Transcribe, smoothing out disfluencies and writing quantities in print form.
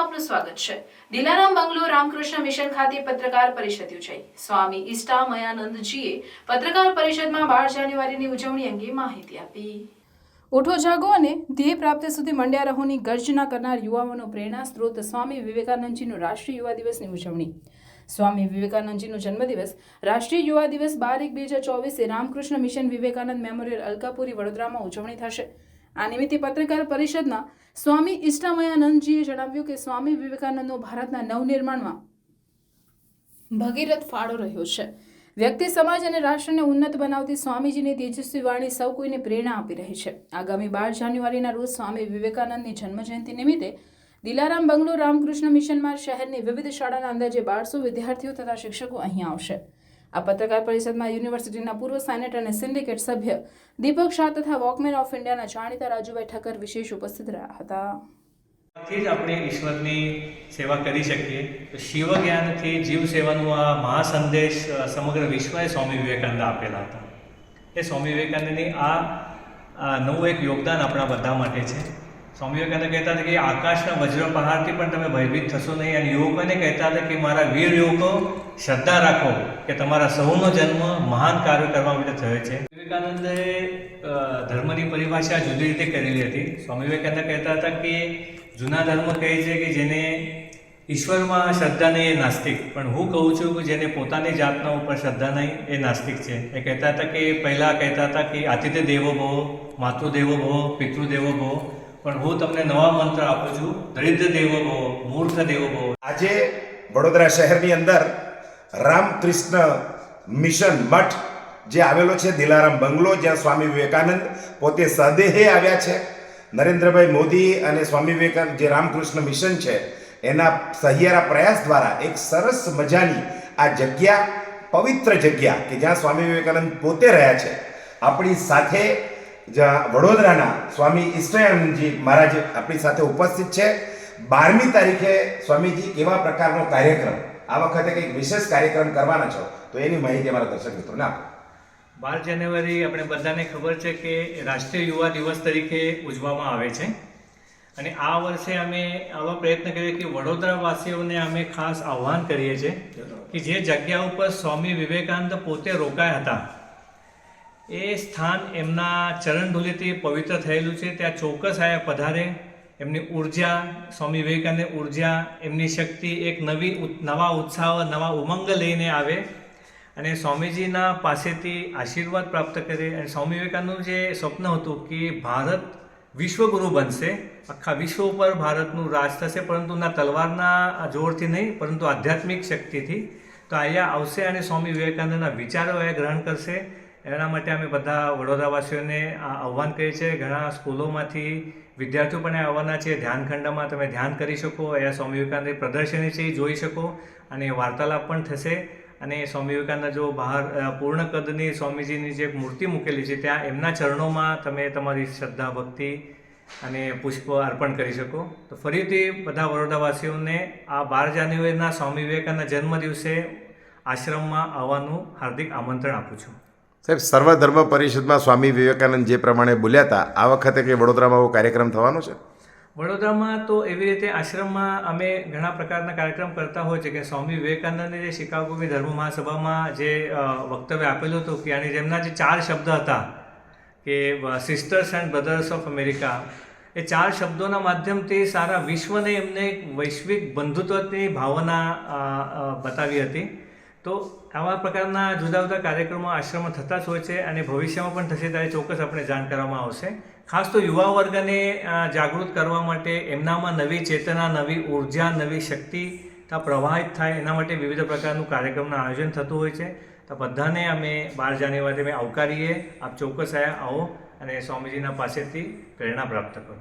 આપનું સ્વાગત છે। દિલારામ બંગલો રામકૃષ્ણ મિશન ખાતે પત્રકાર પરિષદ યોજાઈ। સ્વામી ઈષ્ટામયાનંદજીએ પત્રકાર પરિષદમાં 12 જાન્યુઆરીની ઉજવણી અંગે માહિતી આપી। ઉઠો જાગો અને ધ્યેય પ્રાપ્તિ સુધી મંડ્યા રહોની ગર્જના કરનાર યુવાઓનો પ્રેરણા સ્ત્રોત સ્વામી વિવેકાનંદજીનો રાષ્ટ્રીય યુવા દિવસની ઉજવણી। સ્વામી વિવેકાનંદજીનો જન્મદિવસ રાષ્ટ્રીય યુવા દિવસ 12/1/2024 રામકૃષ્ણ મિશન વિવેકાનંદ મેમોરિયલ અલકાપુરી વડોદરામાં ઉજવણી થશે। આ નિમિત્તે પત્રકાર પરિષદના સ્વામી ઈષ્ટામયાનંદજીએ જણાવ્યું કે સ્વામી વિવેકાનંદનો ભારતના નવનિર્માણમાં ભગીરથ ફાળો રહ્યો છે। વ્યક્તિ, સમાજ અને રાષ્ટ્રને ઉન્નત બનાવતી સ્વામીજીની તેજસ્વી વાણી સૌ કોઈને પ્રેરણા આપી રહી છે। આગામી 12 જાન્યુઆરીના રોજ સ્વામી વિવેકાનંદની જન્મજયંતિ નિમિત્તે દિલારામ બંગલો રામકૃષ્ણ મિશનમાં શહેરની વિવિધ શાળાના અંદાજે 1200 વિદ્યાર્થીઓ તથા શિક્ષકો અહીં આવશે। આ પત્રકાર પરિષદમાં યુનિવર્સિટીના પૂર્વ સેનેટ અને સિન્ડિકેટ સભ્ય દીપક શાહ તથા વોકમેન ઓફ ઇન્ડિયાના જાણીતા રાજુભાઈ ઠક્કર વિશેષ ઉપસ્થિત રહ્યા હતા। થી જ આપણે ઈશ્વરની સેવા કરી શકીએ તો શિવ જ્ઞાનથી જીવ સેવાનો આ મહાસંદેશ સમગ્ર વિશ્વએ સ્વામી વિવેકાનંદ આપેલા હતા। એ સ્વામી વિવેકાનંદની આ નવું એક યોગદાન આપણા બધા માટે છે। સ્વામી વિવેકાનંદ કહેતા હતા કે આકાશના વજ્ર પહાડથી પણ તમે ભયભીત થશો નહીં, અને યુવકોને કહેતા હતા કે મારા વીર યુવકો શ્રદ્ધા રાખો કે તમારા સૌનો જન્મ મહાન કાર્ય કરવા માટે થયો છે। વિવેકાનંદે ધર્મની પરિભાષા જુદી રીતે કરેલી હતી। સ્વામી વિવેકાનંદ કહેતા હતા કે જૂના ધર્મ કહે છે કે જેને ઈશ્વરમાં શ્રદ્ધા નહીં એ નાસ્તિક, પણ હું કહું છું કે જેને પોતાની જાતના ઉપર શ્રદ્ધા નહીં એ નાસ્તિક છે। એ કહેતા હતા કે પહેલાં કહેતા હતા કે આતિથ્ય દેવો ભવો, માતૃદેવો ભવો, પિતૃદેવો ભવો, પણ હું તમને નવા મંત્ર આપું છું, દરિદ્ર દેવો ભવો, મૂર્ખ દેવો ભવો। આજે વડોદરા શહેરની અંદર રામકૃષ્ણ મિશન મઠ જે આવેલો છે, દિલારામ બંગલો, જ્યાં સ્વામી વિવેકાનંદ પોતે સદેહે આવ્યા છે। નરેન્દ્રભાઈ મોદી અને સ્વામી વિવેકાનંદ જે રામકૃષ્ણ મિશન છે એના સહિયારા પ્રયાસ દ્વારા એક સરસ મજાની આ જગ્યા, પવિત્ર જગ્યા કે જ્યાં સ્વામી વિવેકાનંદ પોતે રહ્યા છે, આપણી સાથે વડોદરાના સ્વામી ઈષ્ટામયાનંદજી મહારાજ આપણી સાથે ઉપસ્થિત છે। 12મી તારીખે સ્વામીજી કેવા પ્રકારનો કાર્યક્રમ, આ વખતે કંઈક વિશેષ કાર્યક્રમ કરવાના છો, તો એની માહિતી અમારા દર્શક મિત્રોને આપો। 12 જાન્યુઆરી આપણે બધાને ખબર છે કે રાષ્ટ્રીય યુવા દિવસ તરીકે ઉજવવામાં આવે છે, અને આ વર્ષે અમે આવા પ્રયત્ન કરીએ કે વડોદરાવાસીઓને અમે ખાસ આહ્વાન કરીએ છીએ કે જે જગ્યા ઉપર સ્વામી વિવેકાનંદ પોતે રોકાયા હતા એ સ્થાન એમના ચરણધૂલીથી પવિત્ર થયેલું છે। ત્યાં ચોક્કસ આયા પધારે, એમની ઉર્જા, સ્વામી વિવેકાનંદની ઉર્જા, એમની શક્તિ એક નવા ઉત્સાહ, નવા ઉમંગ લઈને આવે અને સ્વામીજીના પાસેથી આશીર્વાદ પ્રાપ્ત કરે। અને સ્વામી વિવેકાનંદનું જે સ્વપ્ન હતું કે ભારત વિશ્વગુરુ બનશે, આખા વિશ્વ ઉપર ભારતનું રાજ થશે, પરંતુ ના તલવારના જોરથી નહીં, પરંતુ આધ્યાત્મિક શક્તિથી। તો અહીંયા આવશે અને સ્વામી વિવેકાનંદના વિચારો એ ગ્રહણ કરશે। એના માટે અમે બધા વડોદરાવાસીઓને આહ્વાન કરીએ છીએ। ઘણા સ્કૂલોમાંથી વિદ્યાર્થીઓ પણ આવવાના છે। ધ્યાનખંડમાં તમે ધ્યાન કરી શકો, અહીંયા સ્વામી વિવેકાનંદની પ્રદર્શની છે એ જોઈ શકો, અને વાર્તાલાપ પણ થશે। અને સ્વામી વિવેકાનંદ જો બહાર પૂર્ણ કદની સ્વામીજીની જે મૂર્તિ મૂકેલી છે ત્યાં એમના ચરણોમાં તમે તમારી શ્રદ્ધા, ભક્તિ અને પુષ્પ અર્પણ કરી શકો। તો ફરીથી બધા વડોદરાવાસીઓને આ 12 જાન્યુઆરીના સ્વામી વિવેકાનંદના જન્મદિવસે આશ્રમમાં આવવાનું હાર્દિક આમંત્રણ આપું છું। સાહેબ, સર્વધર્મ પરિષદમાં સ્વામી વિવેકાનંદ જે પ્રમાણે બોલ્યા હતા, આ વખતે કે વડોદરામાં એવો કાર્યક્રમ થવાનો છે? વડોદરામાં તો એવી રીતે આશ્રમમાં અમે ઘણા પ્રકારના કાર્યક્રમ કરતા હોય છે કે સ્વામી વિવેકાનંદે જે શિકાગોની ધર્મ મહાસભામાં જે વક્તવ્ય આપેલું હતું કે અને જેમના જે 4 શબ્દ હતા કે sisters and brothers of America, એ 4 શબ્દોના માધ્યમથી સારા વિશ્વને એમને એક વૈશ્વિક બંધુત્વની ભાવના બતાવી હતી। તો આવા પ્રકારના જુદા જુદા કાર્યક્રમો આશ્રમમાં થતા જ હોય છે, અને ભવિષ્યમાં પણ થશે ત્યારે ચોક્કસ આપણે જાણ કરવામાં આવશે। ખાસ તો યુવા વર્ગને જાગૃત કરવા માટે, એમનામાં નવી ચેતના, નવી ઉર્જા, નવી શક્તિ પ્રવાહિત થાય એના માટે વિવિધ પ્રકારનું કાર્યક્રમનું આયોજન થતું હોય છે। તો બધાને અમે 12 જાન્યુઆરી આવકારીએ। આપ ચોક્કસ આવો અને સ્વામીજીના પાસેથી પ્રેરણા પ્રાપ્ત કરો।